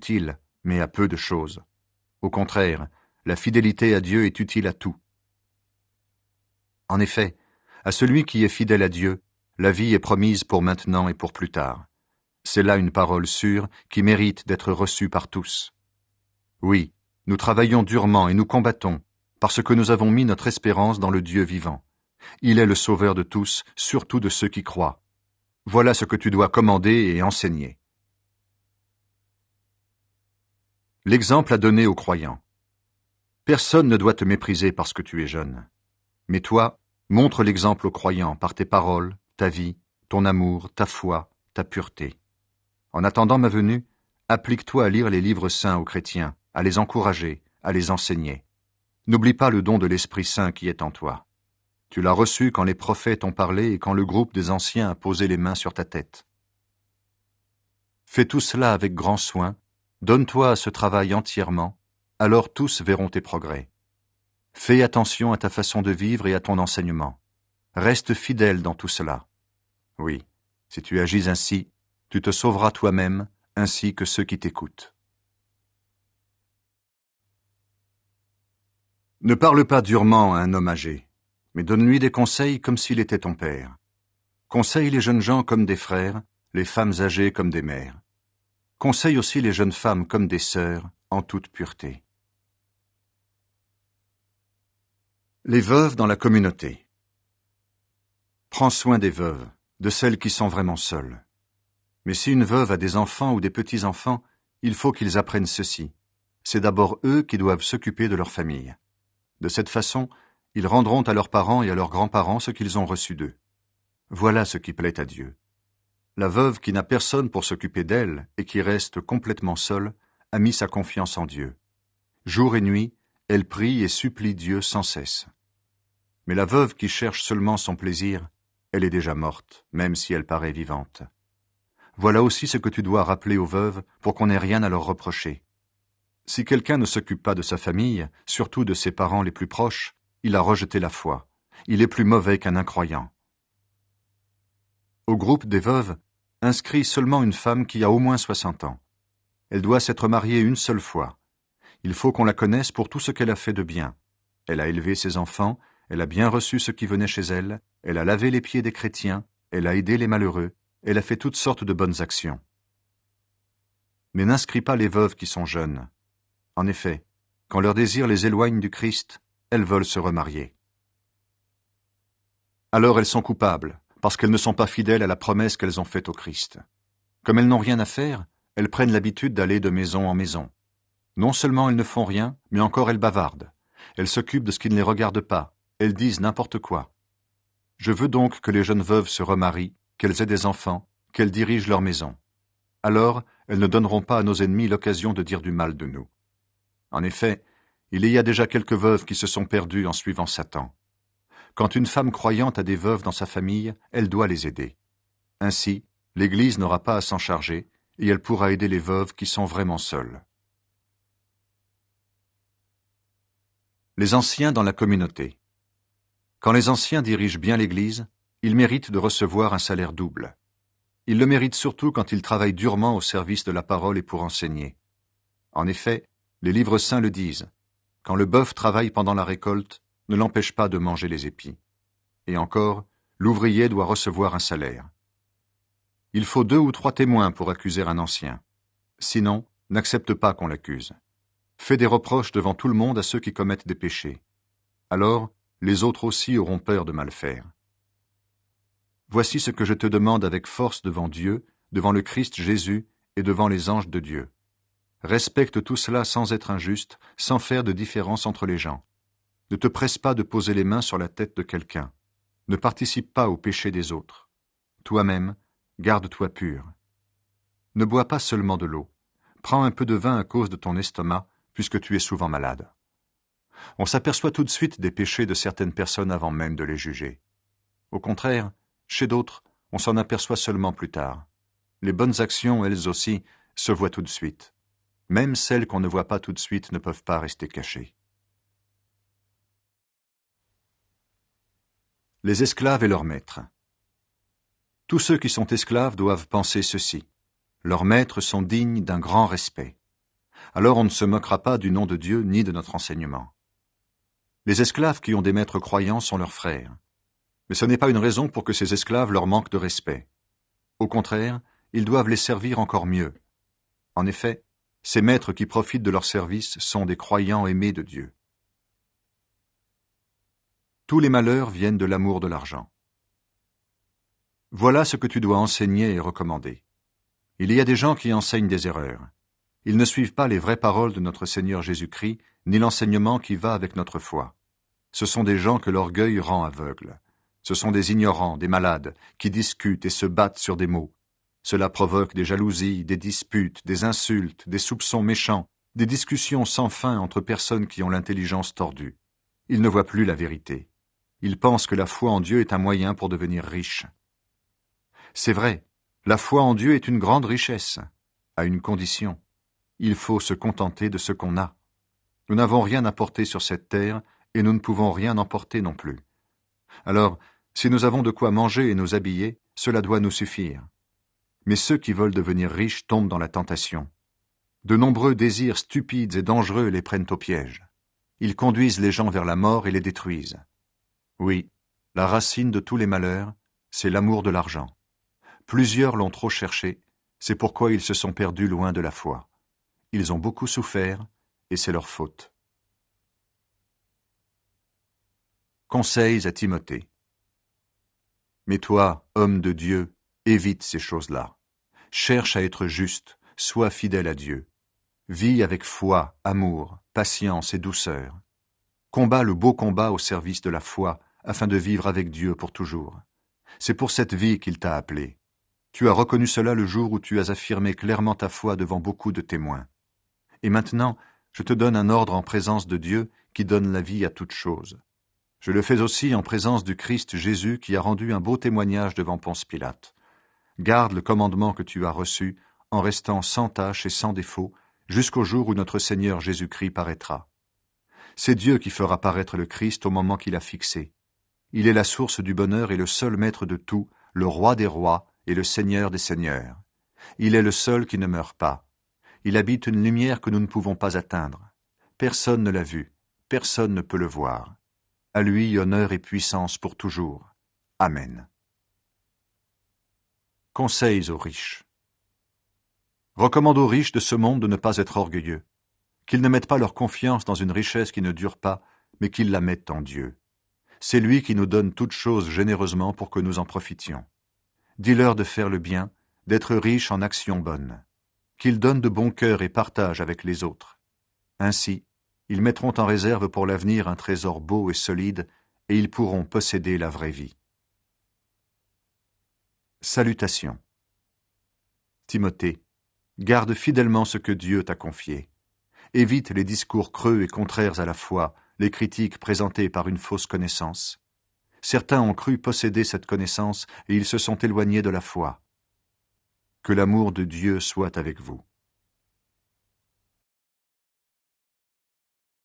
utile, mais à peu de choses. Au contraire, la fidélité à Dieu est utile à tout. En effet, à celui qui est fidèle à Dieu, la vie est promise pour maintenant et pour plus tard. C'est là une parole sûre qui mérite d'être reçue par tous. Oui, nous travaillons durement et nous combattons, parce que nous avons mis notre espérance dans le Dieu vivant. Il est le sauveur de tous, surtout de ceux qui croient. Voilà ce que tu dois commander et enseigner. L'exemple à donner aux croyants. Personne ne doit te mépriser parce que tu es jeune. Mais toi, montre l'exemple aux croyants par tes paroles, ta vie, ton amour, ta foi, ta pureté. En attendant ma venue, applique-toi à lire les livres saints aux chrétiens, à les encourager, à les enseigner. N'oublie pas le don de l'Esprit Saint qui est en toi. Tu l'as reçu quand les prophètes ont parlé et quand le groupe des anciens a posé les mains sur ta tête. Fais tout cela avec grand soin, donne-toi à ce travail entièrement, alors tous verront tes progrès. Fais attention à ta façon de vivre et à ton enseignement. Reste fidèle dans tout cela. Oui, si tu agis ainsi, tu te sauveras toi-même, ainsi que ceux qui t'écoutent. Ne parle pas durement à un homme âgé, mais donne-lui des conseils comme s'il était ton père. Conseille les jeunes gens comme des frères, les femmes âgées comme des mères. Conseille aussi les jeunes femmes comme des sœurs, en toute pureté. Les veuves dans la communauté. Prends soin des veuves, de celles qui sont vraiment seules. Mais si une veuve a des enfants ou des petits-enfants, il faut qu'ils apprennent ceci. C'est d'abord eux qui doivent s'occuper de leur famille. De cette façon, ils rendront à leurs parents et à leurs grands-parents ce qu'ils ont reçu d'eux. Voilà ce qui plaît à Dieu. La veuve qui n'a personne pour s'occuper d'elle et qui reste complètement seule a mis sa confiance en Dieu. Jour et nuit, elle prie et supplie Dieu sans cesse. Mais la veuve qui cherche seulement son plaisir, elle est déjà morte, même si elle paraît vivante. Voilà aussi ce que tu dois rappeler aux veuves pour qu'on n'ait rien à leur reprocher. Si quelqu'un ne s'occupe pas de sa famille, surtout de ses parents les plus proches, il a rejeté la foi. Il est plus mauvais qu'un incroyant. Au groupe des veuves, inscris seulement une femme qui a au moins 60 ans. Elle doit s'être mariée une seule fois. Il faut qu'on la connaisse pour tout ce qu'elle a fait de bien. Elle a élevé ses enfants, elle a bien reçu ceux qui venaient chez elle, elle a lavé les pieds des chrétiens, elle a aidé les malheureux, elle a fait toutes sortes de bonnes actions. Mais n'inscris pas les veuves qui sont jeunes. En effet, quand leur désir les éloigne du Christ, elles veulent se remarier. Alors elles sont coupables, parce qu'elles ne sont pas fidèles à la promesse qu'elles ont faite au Christ. Comme elles n'ont rien à faire, elles prennent l'habitude d'aller de maison en maison. Non seulement elles ne font rien, mais encore elles bavardent. Elles s'occupent de ce qui ne les regarde pas. Elles disent n'importe quoi. Je veux donc que les jeunes veuves se remarient, qu'elles aient des enfants, qu'elles dirigent leur maison. Alors, elles ne donneront pas à nos ennemis l'occasion de dire du mal de nous. En effet, il y a déjà quelques veuves qui se sont perdues en suivant Satan. Quand une femme croyante a des veuves dans sa famille, elle doit les aider. Ainsi, l'Église n'aura pas à s'en charger et elle pourra aider les veuves qui sont vraiment seules. Les anciens dans la communauté. Quand les anciens dirigent bien l'Église, ils méritent de recevoir un salaire double. Ils le méritent surtout quand ils travaillent durement au service de la parole et pour enseigner. En effet, les livres saints le disent. Quand le bœuf travaille pendant la récolte, ne l'empêche pas de manger les épis. Et encore, l'ouvrier doit recevoir un salaire. Il faut 2 ou 3 témoins pour accuser un ancien. Sinon, n'accepte pas qu'on l'accuse. Fais des reproches devant tout le monde à ceux qui commettent des péchés. Alors, les autres aussi auront peur de mal faire. Voici ce que je te demande avec force devant Dieu, devant le Christ Jésus et devant les anges de Dieu. Respecte tout cela sans être injuste, sans faire de différence entre les gens. Ne te presse pas de poser les mains sur la tête de quelqu'un. Ne participe pas au péché des autres. Toi-même, garde-toi pur. Ne bois pas seulement de l'eau. Prends un peu de vin à cause de ton estomac, puisque tu es souvent malade. On s'aperçoit tout de suite des péchés de certaines personnes avant même de les juger. Au contraire, chez d'autres, on s'en aperçoit seulement plus tard. Les bonnes actions, elles aussi, se voient tout de suite. Même celles qu'on ne voit pas tout de suite ne peuvent pas rester cachées. Les esclaves et leurs maîtres. Tous ceux qui sont esclaves doivent penser ceci. Leurs maîtres sont dignes d'un grand respect. Alors on ne se moquera pas du nom de Dieu ni de notre enseignement. Les esclaves qui ont des maîtres croyants sont leurs frères. Mais ce n'est pas une raison pour que ces esclaves leur manquent de respect. Au contraire, ils doivent les servir encore mieux. En effet, ces maîtres qui profitent de leur service sont des croyants aimés de Dieu. Tous les malheurs viennent de l'amour de l'argent. Voilà ce que tu dois enseigner et recommander. Il y a des gens qui enseignent des erreurs. Ils ne suivent pas les vraies paroles de notre Seigneur Jésus-Christ, ni l'enseignement qui va avec notre foi. Ce sont des gens que l'orgueil rend aveugles. Ce sont des ignorants, des malades, qui discutent et se battent sur des mots. Cela provoque des jalousies, des disputes, des insultes, des soupçons méchants, des discussions sans fin entre personnes qui ont l'intelligence tordue. Ils ne voient plus la vérité. Ils pensent que la foi en Dieu est un moyen pour devenir riche. C'est vrai, la foi en Dieu est une grande richesse, à une condition. Il faut se contenter de ce qu'on a. Nous n'avons rien à porter sur cette terre et nous ne pouvons rien emporter non plus. Alors, si nous avons de quoi manger et nous habiller, cela doit nous suffire. Mais ceux qui veulent devenir riches tombent dans la tentation. De nombreux désirs stupides et dangereux les prennent au piège. Ils conduisent les gens vers la mort et les détruisent. Oui, la racine de tous les malheurs, c'est l'amour de l'argent. Plusieurs l'ont trop cherché, c'est pourquoi ils se sont perdus loin de la foi. Ils ont beaucoup souffert, et c'est leur faute. Conseils à Timothée. Mais toi, homme de Dieu, évite ces choses-là. Cherche à être juste, sois fidèle à Dieu. Vis avec foi, amour, patience et douceur. Combat le beau combat au service de la foi, afin de vivre avec Dieu pour toujours. C'est pour cette vie qu'il t'a appelé. Tu as reconnu cela le jour où tu as affirmé clairement ta foi devant beaucoup de témoins. Et maintenant, je te donne un ordre en présence de Dieu qui donne la vie à toutes choses. Je le fais aussi en présence du Christ Jésus qui a rendu un beau témoignage devant Ponce Pilate. Garde le commandement que tu as reçu en restant sans tache et sans défaut jusqu'au jour où notre Seigneur Jésus-Christ paraîtra. C'est Dieu qui fera paraître le Christ au moment qu'il a fixé. Il est la source du bonheur et le seul maître de tout, le roi des rois et le Seigneur des seigneurs. Il est le seul qui ne meurt pas. Il habite une lumière que nous ne pouvons pas atteindre. Personne ne l'a vu, personne ne peut le voir. À lui honneur et puissance pour toujours. Amen. Conseils aux riches. Recommande aux riches de ce monde de ne pas être orgueilleux, qu'ils ne mettent pas leur confiance dans une richesse qui ne dure pas, mais qu'ils la mettent en Dieu. C'est lui qui nous donne toutes choses généreusement pour que nous en profitions. Dis-leur de faire le bien, d'être riches en actions bonnes. Qu'ils donnent de bon cœur et partagent avec les autres. Ainsi, ils mettront en réserve pour l'avenir un trésor beau et solide, et ils pourront posséder la vraie vie. Salutations. Timothée, garde fidèlement ce que Dieu t'a confié. Évite les discours creux et contraires à la foi, les critiques présentées par une fausse connaissance. Certains ont cru posséder cette connaissance et ils se sont éloignés de la foi. Que l'amour de Dieu soit avec vous.